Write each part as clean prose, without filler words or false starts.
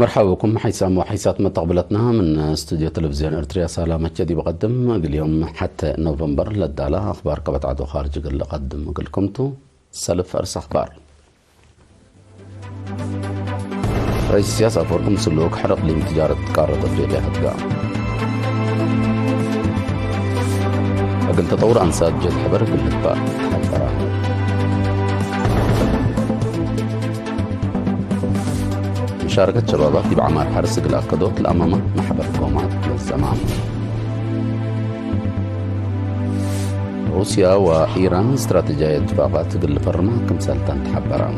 مرحبا بكم حيسام وحيسات متقبلتنا من استوديو تلفزيون ارتريا سلامة جدي بقدم اليوم حتى نوفمبر للدالة اخبار قبط عدو خارج قل قدم قلكمتو سلف ارس اخبار رئيس السياسة فوركم سلوك حرق لي تجارة قارة افريقيا هتقع اقل تطور انساد جد حبر بالهتباء حبرا مشاركة شبابات بعمار حرس الأكدوت الأمامة محبر قومات للزمان. روسيا وإيران استراتيجية اتفاقات قل فرما كمسالتان تحبران.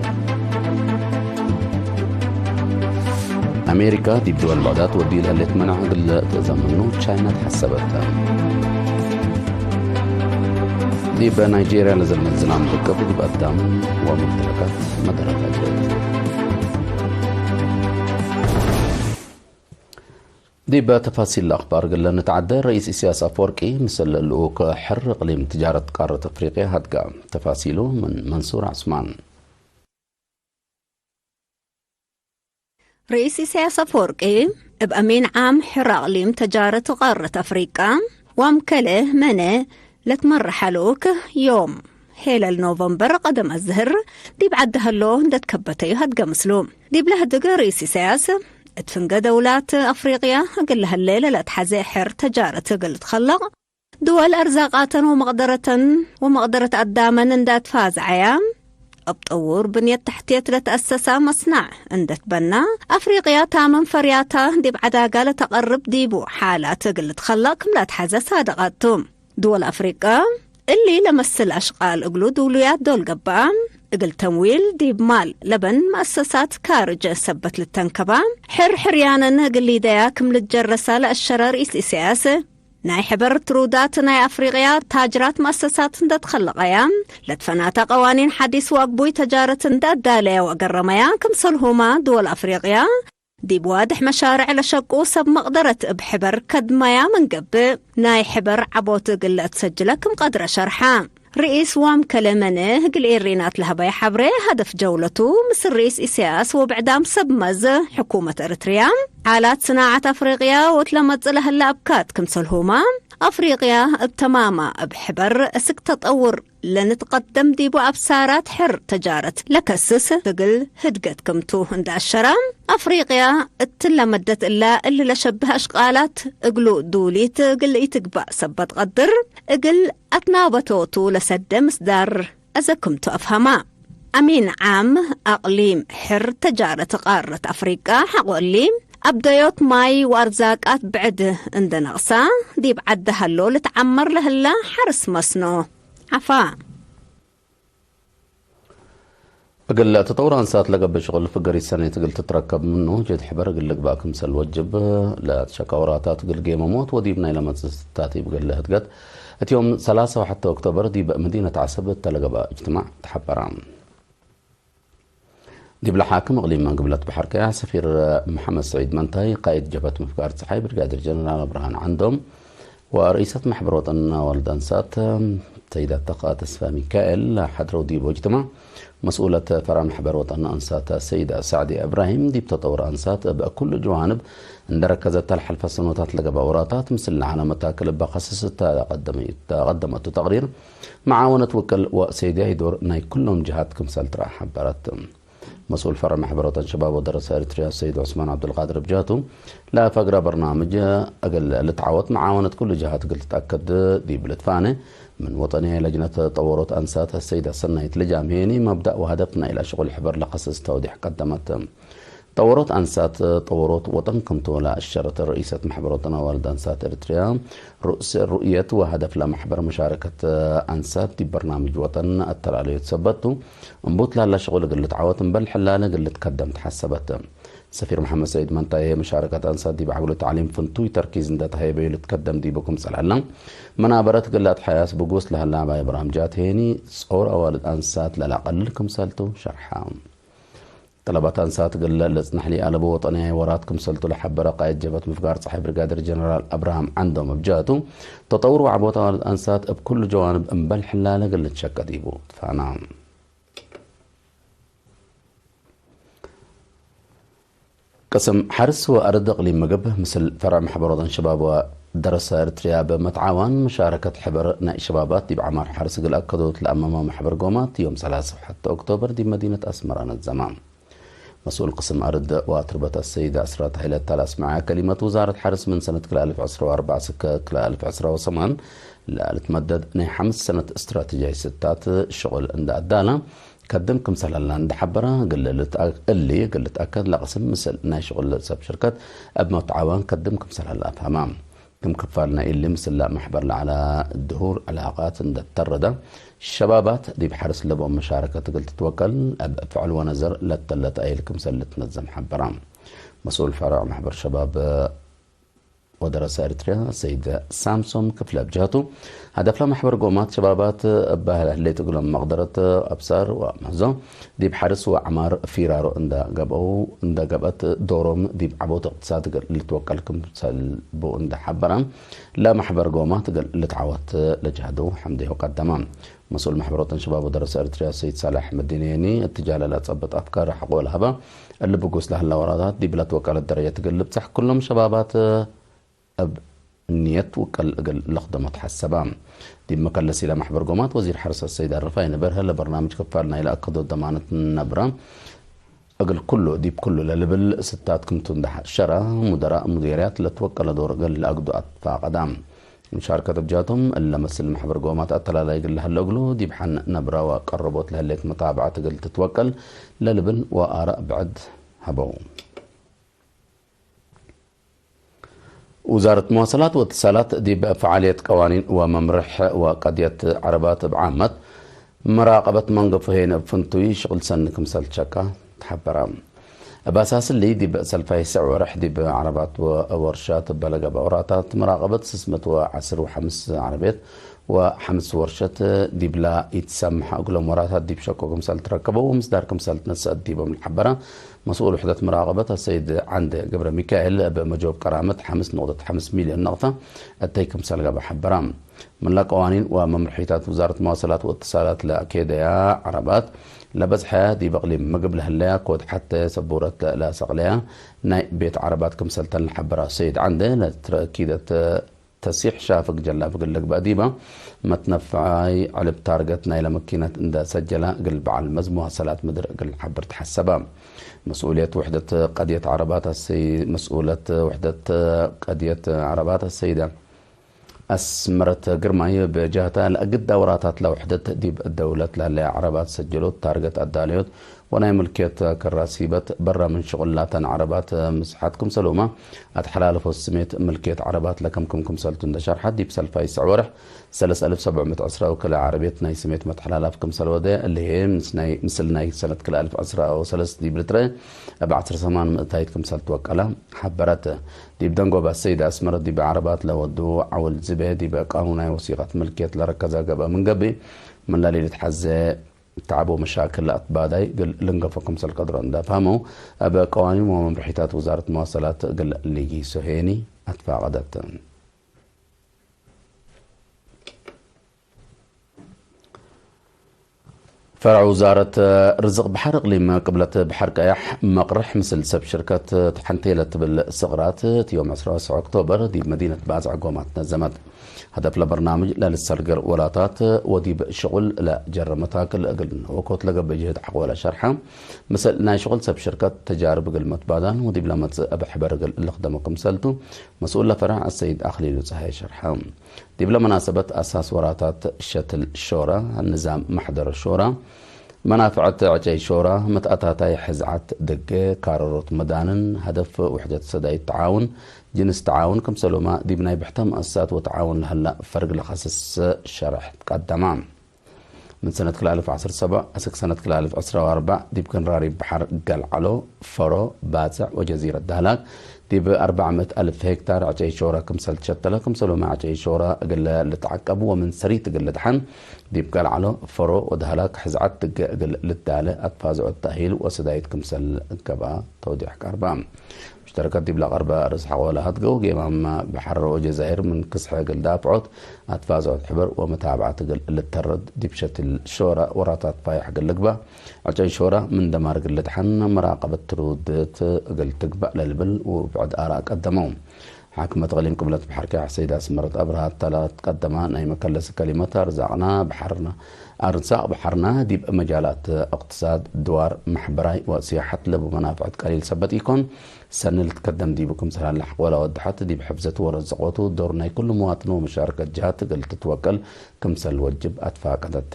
أمريكا دي بدول البعدات وديل اللي تمنع قل تزمنو تشاينا تحسبتها. دي بنيجيريا نزل من الزلام بكف دي بقدام وممتلكات مدرة أجريت. دي بتفاصيل الأخبار قلنا نتعدى رئيس السياسة فوركي مثل اللوك حر إقليم تجارة قارة أفريقيا هتقع تفاصيله من منصور عثمان. رئيس السياسة فوركي بأمين عام حر إقليم تجارة قارة أفريقيا وامكله منه لتمرحلوك يوم هيل نوفمبر قدم الزهر دي بعدها اللون دتكبتي هتقع مسلوم دي بلهدق رئيس السياسة اتفنقى دولات أفريقيا قل لها الليلة لا تحزي حر تجارة قل تخلق دول أرزاقات ومقدرة قداما اندات فاز عيام بطور بنية تحتية لتأسسا مصنع اندت بنا أفريقيا تامن فرياتا دي بعداقة لتقرب ديبو حالات قل تخلق لا تحزي صادقاتهم دول أفريقيا اللي لمس الأشغال اقلو دوليات دول قبام اقل تمويل ديب مال لبن مؤسسات كارج سبت للتنكبة حريانا قل دياكم للجرسة لأشرى رئيس السياسة ناي حبر ترودات ناي أفريقيا تاجرات مؤسسات تخلق ايام لتفناتا قوانين حديث واقبوي تجارة دالية وقرميا كمصلهما دول أفريقيا ديب واضح مشارع لشقو سب مقدرة بحبر كدمايا من قبل ناي حبر عبوت قل تسجلكم قدر شرحان رئيس وام كلمنه قل إيرينات لها بي حبري هدف جولته مثل رئيس إسياس وبعدام سبمز حكومة إريتريا حالات صناعة أفريقيا وتلمت لها اللابكات كمسلهما أفريقيا بتماما بحبر اسك تطور لنتقدم ديبو أبسارات حر تجارة لكسس تقل هدقت كمتو عند الشرام أفريقيا اتلمدت إلا اللي لشبه أشقالات اقلو دوليت قل يتقبع سبت قدر اقل أتنابتوتو لسد مصدر أذا كنت أفهما أمين عام أقليم حر تجارة قارة أفريقيا حقولي أبدايوت ماي وأرزاقات بعد عند نقصة دي بعدها اللو لتعمر لهلا حرس مصنو عفا أقل تطور أنسات لقب شغل فقري السنة تقل تتركب منه جد حبر أقل لك باكم سل وجب لا تشكوراتات تقل قيمة موت وديبنا إلى متستاتي بقل لها تقل يوم 3 وحتى أكتوبر دي مدينة عسبت تلقى اجتماع تحبران دي بلا حاكم اقليم من قبلت بحركة سفير محمد سعيد منتاي قائد جبهة مفكار صحي برقادر جنرال برهان عندهم ورئيسة محبر وطن والدانسات سيدة تقى تسفى ميكائيل حضروا دي بوجتمع مسؤولة فرع محبر وطن أنسات السيدة سعدي إبراهيم دي بتطور أنسات بكل جوانب ركزت الحلفة السنوات لقى بوراتات مثل العالم تاكل بخصصت قدمت تقرير معاونة وكل وسيدة يدور ناي كلهم جهاتكم سلترا حبرت مسؤول فرع محبر وطن شباب ودرس إريتريا السيد عثمان عبد القادر بجاته لا فقرة برنامج أقل لتعاوت معاونة كل جهات قلت تأكد دي بلتفانة من وطنية لجنة تطورات أنسات السيدة سنايت لجامهيني مبدأ وهدفنا إلى شغل حبر لقصص توضيح قدمت طورات أنسات طورات وطن كمتولا الشرط رئيسة محبر وطن والد أنسات إريتريا رؤية وهدف لمحبر مشاركة أنسات دي برنامج وطن أثر عليه تثبته انبوت لها شغل قلت عوات بل حلالة قلت قدم تحسبت سفير محمد سعيد منتهي مشاركة أنسات دي بعقول التعليم فنتوي تركيز اندات هاي بيلو تقدم دي بكم سلعلم منابرت قلت حياس بقوس لها اللعبة إبراهيم جات هيني صور أوالد أنسات لا قللكم سالتو شرحام طلبات أنسات قل لسنح لي ألبو وطنية وراتكم سلتو لحبر قائد جبهة مفقار صاحب برقادر جنرال أبراهام عندهم بجاتو تطور وعبوط أنسات بكل جوانب انبل حلالة قل تشكى ديبو فنعم قسم حرس وأرد إقليم مقب مثل فرع محبر وطن شباب ودرس إريتريا بمتعاون مشاركة حبر نائي شبابات دي بعمار حرس قل أكدوت لأمام محبر قومات يوم 3 حتى أكتوبر دي مدينة أسمران الزمان. مسؤول قسم أرد وأتربة السيدة أسرات هيلة تلاس معها كلمة وزارة حرس من سنة كلا 1004 سكة كلا 1008 لا تمدد ني 5 سنة استراتيجية ستات الشغل عند الدالة قدمكم سهلا عند حبرة اللي قلت أكد لقسم مثل ناي شغل سب شركات أبما تعاون قدمكم سهلا أفهمام كم كفالنا اللي مثل محبر على الدهور علاقات عند التردة الشبابات دي بحرس لبو مشاركة قلت توكل أفعل ونزر لتلت أيلكم سلت نظم حبرام مسؤول فرع محبر شباب ودرس إريتريا السيد سامسون كفلة بجهته هدف له محبر قومات شبابات بهل اللي تقولون مقدرة أبصار ومهزو دي بحرس وعمار فيرارو عند قبت دورهم دي بعبوت اقتصاد اللي توكلكم سلبو عند حبرام لا محبر قومات اللي تعوت لجهده حمده وقدمان مسؤول محبر وطن شباب ودرس إريتريا السيد صالح مدينيني التجالة لا تصبت أفكار حقول هبا اللي بقوس لها اللورادات دي بلا توكل الدرجة تقلب صح كلهم شبابات أب نيت وكل لخدمة حسبام دي مكلس إلى محبر قومات وزير حرس السيد الرفاعي نبرها لبرنامج كفالنا إلى أكدوا ضمانة النبرة أقل كله ديب كله للبل ستات كنتون ده شرع مدراء مديريات لتوكل دور قل لأقدوا أطفاء قدام مشاركة بجاتهم إلا مثل محبر قومات أطلع لا يقل لها الأقلو ديب حن نبرة وقربوت لها الليت متابعة تقل تتوكل للبل وآراء بعد هبو. وزارة مواصلات واتصالات دي بفعالية قوانين وممرح وقضية عربات بعامة مراقبة منقف هنا بفنتوي شغل سنكم سلتشكا تحبرا بأساس اللي دي بسلفاي سعورح دي بعربات وورشات بلغة بأوراتات مراقبة سسمة وعسر وحمس عربيات وحمس ورشات دي بلا يتسمح أقولهم وراتات دي بشكوكم سلت ركبوا ومصداركم سلت نسأل دي بمحبرا مسؤول وحدة مراقبة السيد عند قبر ميكائيل بمجوب كرامة 5.5 مليون نقطة التيكم سلقة بحبرام من لا قوانين وممرحيتات وزارة مواصلات واتصالات لأكيد يا عربات لبس حياة دي بقلي مقبل هلايا كود حتى سبورة لا سقليا ناي بيت عربات كم سلطان الحبرا السيد عنده لتأكيدة تسيح شافك جلا بقول لك بقديمة ما تنفعي على بتارجت نايلة مكينة عند سجلها قلب على المزموها صلاة مدر قل حبر تحسبها مسؤولية وحدة قضية عربات مسؤولة وحدة قضية عربات السيدة أسمرت قرماي بجهتها لأقد دوراتات لوحدة ديب الدولة لها عربات سجلوا تارجت الداليوت وناي ملكية كراسيبة برا من شغلات عربات مسحاتكم سلومة أتحلالف السميت ملكية عربات لكم سلتون دشار حد ديب سلفاي سعورح 3700 أسرة وكلا عربية ناي سميت متحلالفكم سلودة اللي هي مثل ناي سنة كلا 1000 أسرة أو سلس ديب لتري بعصر زمان تايتكم سلت وكلا حبرت ديب دنقو بالسيدة أسمرت ديب عربات لودو عول زبه ديب قانوناي وثيقة ملكية لركزة قبا من قبي من لا ليلة حزة تعبوا مشاكل أطبادي قل لنقفكم سل قدر عندها فهموا أبا قوانين وممرحيتات وزارة مواصلات قل ليجي سهيني أدفع غدت فرع وزارة رزق بحر إقليم قبلت بحر قياح مقرح مثل سب شركة تحنتيلة بالصغرات يوم 19 أكتوبر دي بمدينة بازع قومات نزمت هدف لبرنامج للسرقر ولاتات وديب شغل لا جر متاكل أقل وكوت لقى بجهد حقول شرحة مثل ناي شغل سب شركة تجارب قل متبادان وديب لمت أبحبر قل اللي خدمكم سلتو مسؤول لفرع السيد أخليل وصحي شرحة ديب لمناسبة أساس وراتات شتل الشورى النظام محضر الشورى منافعة عجي شورى متأتاتاي حزعات دقة كاروروت مدانن هدف وحدة صداي التعاون جنس تعاون كم سلوما دي بناي بحتم أسات وتعاون لهلا فرق لخصص شرح قدمان من سنة كلا 1017 أسك سنة كلا 1014 دي بكن راري بحر قلعلو فرو باتع وجزيرة دهلاك دي ب 400,000 هكتار عجي شورى كم سلت شتلا كم سلوما عجي شورى قل لتعقبوا ومن سريت قل دحن دي بقلعلو فرو ودهلاك حزعت قل للدالة أتفازع التأهيل وسدايت كم سل قبا توضيح كاربام اشتركت دي بلا غربة رزح ولا هتقو جيمام بحر وجزائر من كسحة قل دافعوت أتفازوا حبر ومتابعة قل اللي ترد دي بشت الشورى وراتات بايح قل لقبة عجي شورى من دمار قل لتحن مراقبة ترودت قل تقبأ للبل وبعد آراء قدموهم حاكمة غليم قبلت بحركة سيدة اسمرت أبرها الثلاث قدمان أي مكلس كلمتها رزقنا بحرنا أرزاق بحرنا دي بمجالات اقتصاد دوار محبراي وسياحة لب ومنافع قليل سبت يكون السنة اللي تقدم دي بكم سهل لحق ولا وضحت دي بحفزته ورزقوته دورنا كل مواطن ومشاركة جهات قل تتوكل كمسل وجب أتفاقدت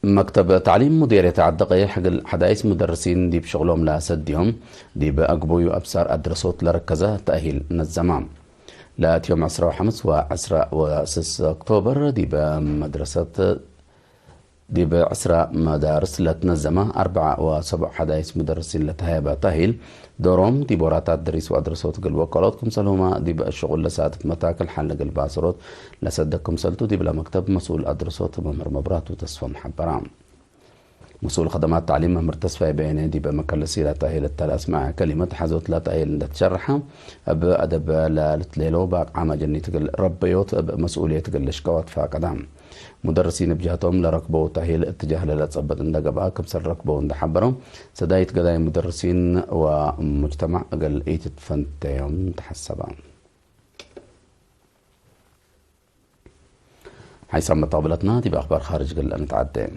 مكتب تعليم مدير يتعدق حق حدايس مدرسين دي بشغلهم لا سديهم دي بأقبوي وأبصار أدرسوت لركزة تأهيل نزمام لا يوم 15 و10 أكتوبر دي بمدرسة دي بعسرة مدارس لتنزمة 4 و7 حدايس مدرسين لتهيبة تهيل دورهم دي بوراتات دريس وأدرسوت قل وكالاتكم سلوما دي بالشغل لساتف متاكل حل قل باسروت لسدكم سلتو دي بلا مكتب مسؤول أدرسوت ممر مبرات وتصفى محبرام مسؤول خدمات تعليم ممر تصفى بيني دي بمكلسي لا تأهيل الثلاث مع كلمة حزوت لا تأهيل لتشرحها بأدب لا لتليلو باق عما جني تقل ربيوت بمسؤولية تقل لشكوات فاقدام مدرسين بجهتهم لركبوا تأهيل اتجاه لتصبت اندقبا كمسر ركبوا اندحبرهم سدايت قداي مدرسين ومجتمع قل ايتت فانتهم تحسبا حيث طابلتنا دي بأخبار خارج قل نتعدى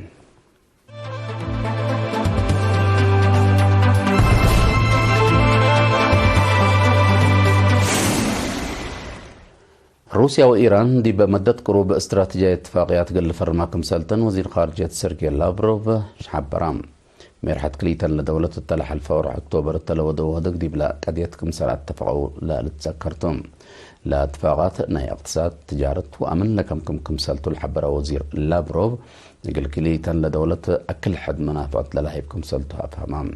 روسيا وإيران دي بمدة قروب استراتيجية اتفاقيات قل فرماكم سلطن وزير خارجية سيرجي لافروف شحاب برام ميرحت كليتن لدولة التلح الفور أكتوبر التلودو ودق دي بلا قديتكم سلع اتفقوا لا لتذكرتم لا اتفاقات ناي اقتصاد تجارة وأمن لكم سلطو الحبرة وزير لافروف يقل كليتن لدولة أكل حد منافعة للاهيبكم سلطو أفهمام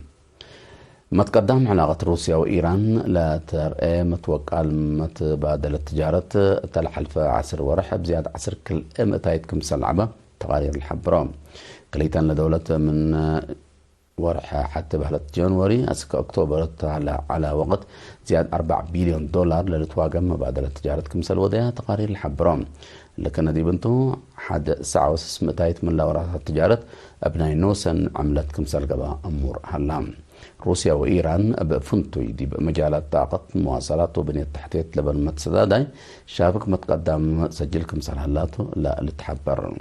ما تقدم علاقة روسيا وإيران لا ترأي متوقع متبادلة التجارة تلحلف عسر ورح بزيادة عسر كل امتايتكم سلعبة تغير الحبرام كليتان لدولة من ورح حتى بهلة جانوري أسك أكتوبر على وقت زيادة 4 بليون دولار للتواقع مبادلة تجارة كمسل وديها تقارير الحبرام لكن دي بنتو حد ساعة وسس متايت من لورات التجارة أبناء نوسن عملت كمسل قبا أمور هلام روسيا وإيران بفنتو دي بمجالات طاقة مواصلات وبنية تحتية لبن متسداداي شابك متقدم سجلكم سرهلاتو لا لتحبر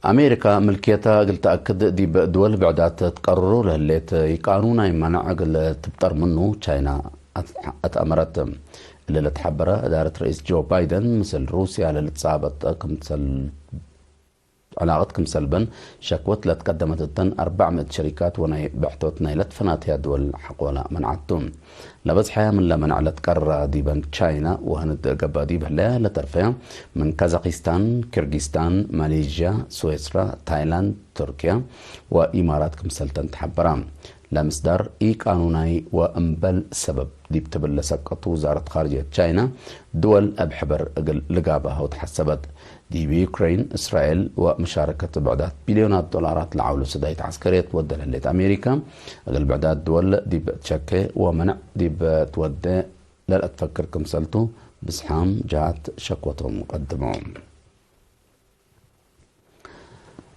أمريكا ملكيتها قلت أكد دي بدول بعدات تقرروا لهليت يقانونا يمنع قل تبطر منه تشاينا أتأمرت اللي لتحبره إدارة رئيس جو بايدن مثل روسيا اللي تصابت كمثل علاقتكم سلبا شكوت لتقدمت التن 400 شركات وناي بحثوت نايلت فناتها دول حقولا منعتهم لبس حياة من لمن على تقرر ديبان تشاينا وهند قبا ديب هلا لترفيا من كازاخستان كيرغستان ماليزيا سويسرا تايلاند تركيا وإماراتكم سلطن تحبرام لمصدر إي قانوناي وأنبل سبب دي بتبل سقط وزارة خارجية تشاينا دول أبحبر لقابها وتحسبت دي بيوكرين إسرائيل ومشاركة بعدات بليونات دولارات لعولو سدايت عسكرية تودى لليت أمريكا أقل بعدات دول دي بتشكي ومنع دي بتودى لا تفكر كمسلتو بسحام جات شكوتهم مقدمهم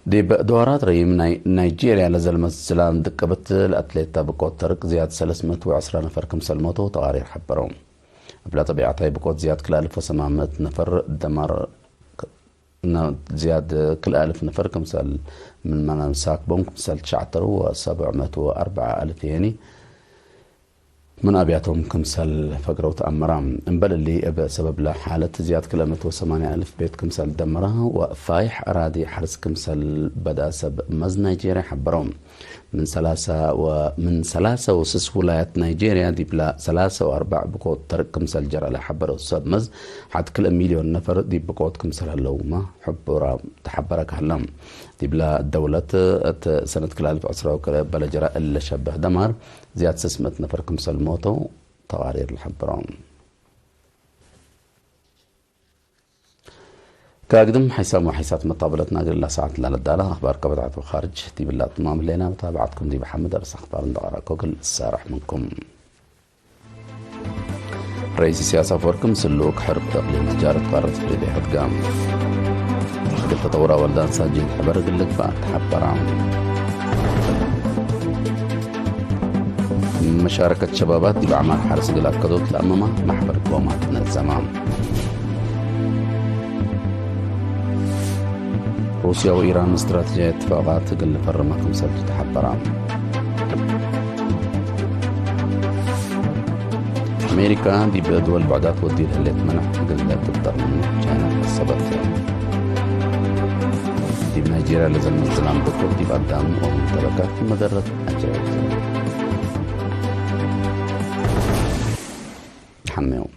دي بدورات ريم نيجيريا لزلمة السلام دكبت الأتليتا بقوت ترك زياد 310 نفر كمسل موتو تغارير حبرهم بلا طبيعتها بقوت زياد كل 1700 نفر دمر زياد كل 1000 نفر كمسل من منساك بوم كمسل شعتر و704 ألف يعني من أبياتهم كمسل فقروا تأمرام انبل اللي بسبب له حالة زيادة كل 108 ألف بيت كمسل دمرها وفايح أرادي حرس كمسل بدا سب مز نيجيريا حبرهم من ثلاثة وسس ولايات نيجيريا دي بلا 3 و4 بقوت ترك كمسل جرى لحبر الصد مز حد كل 1,000,000 نفر دي بقوت كمسل هلوما حبرا تحبرك هلم دي بلا الدولة سنة كل 1010 وكلا بلا جرى اللي شبه دمر زيادة 600 نفر كمسل موتو تغارير الحبرام كاقدم حيسام وحيسات مطابلتنا قل الله ساعة للدالة أخبار قبضات وخارج دي بالله تمام لنا متابعتكم دي بحمد أرس أخبار دقارة كوكل السارح منكم. رئيس السياسة فوركم سلوك حرب تقليل تجارة قارة فريدي حدقام قلت تطورا والدان ساجين حبر قلت بعد حبر عام مشاركة شبابات دي بأعمال حرس قلات كدوت لأمامة محبر قومات من الزمان. روسيا وإيران استراتيجية اتفاقات قل فرمكم سبت تحبر عام. أمريكا دي بدول بعدات ودي اللي تمنح قلت تقدر من جانا الصبت دي بنيجيريا لازم الزلام بكر دي بقدام ومنتبكات في مدرة أجريت حميو